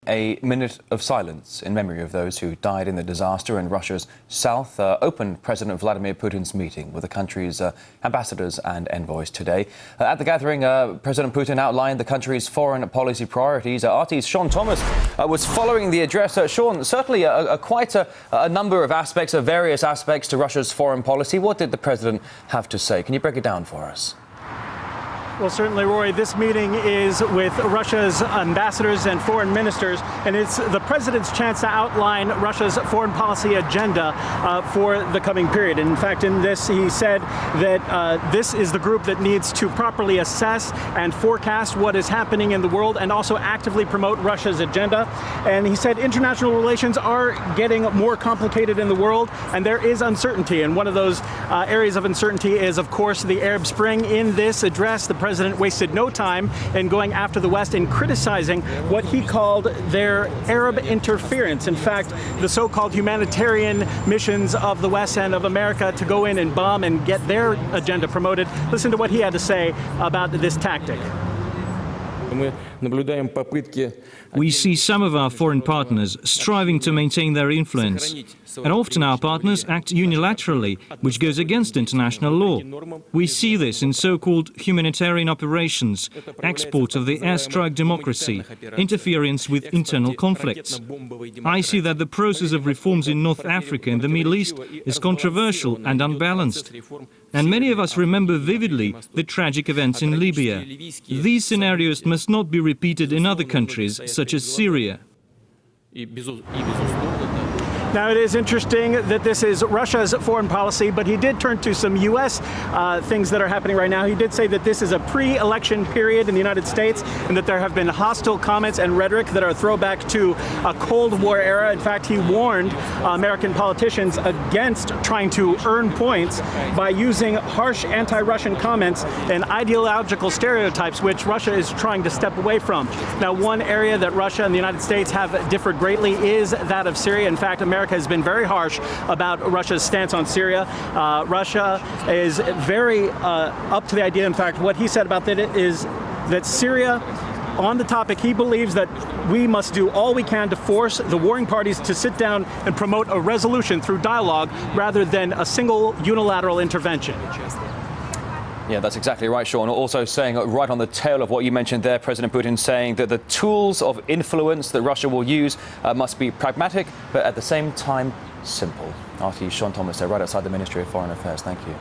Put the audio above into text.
A minute of silence in memory of those who died in the disaster in Russia's south opened President Vladimir Putin's meeting with the country's ambassadors and envoys today. At the gathering, President Putin outlined the country's foreign policy priorities. RT's Sean Thomas was following the address. Sean, certainly quite a number of aspects, various aspects to Russia's foreign policy. What did the president have to say? Can you break it down for us? Well, certainly, Rory, this meeting is with Russia's ambassadors and foreign ministers, and it's the president's chance to outline Russia's foreign policy agenda for the coming period. And in fact, in this, he said that this is the group that needs to properly assess and forecast what is happening in the world and also actively promote Russia's agenda. And he said international relations are getting more complicated in the world, and there is uncertainty. And one of those areas of uncertainty is, of course, the Arab Spring. In this address, the president wasted no time in going after the West and criticizing what he called their Arab interference. In fact, the so-called humanitarian missions of the West and of America to go in and bomb and get their agenda promoted. Listen to what he had to say about this tactic. We see some of our foreign partners striving to maintain their influence, and often our partners act unilaterally, which goes against international law. We see this in so-called humanitarian operations, export of the airstrike democracy, interference with internal conflicts. I see that the process of reforms in North Africa and the Middle East is controversial and unbalanced. And many of us remember vividly the tragic events in Libya. These scenarios must not be repeated in other countries, such as Syria. Now, it is interesting that this is Russia's foreign policy, but he did turn to some U.S. Things that are happening right now. He did say that this is a pre-election period in the United States and that there have been hostile comments and rhetoric that are a throwback to a Cold War era. In fact, he warned American politicians against trying to earn points by using harsh anti-Russian comments and ideological stereotypes, which Russia is trying to step away from. Now, one area that Russia and the United States have differed greatly is that of Syria. In fact, America has been very harsh about Russia's stance on Syria. Russia is very up to the idea. In fact, what he said about that is that Syria, on the topic, he believes that we must do all we can to force the warring parties to sit down and promote a resolution through dialogue rather than a single unilateral intervention. Yeah, that's exactly right, Sean. Also saying right on the tail of what you mentioned there, President Putin saying that the tools of influence that Russia will use must be pragmatic, but at the same time, simple. RT's Sean Thomas there, right outside the Ministry of Foreign Affairs. Thank you.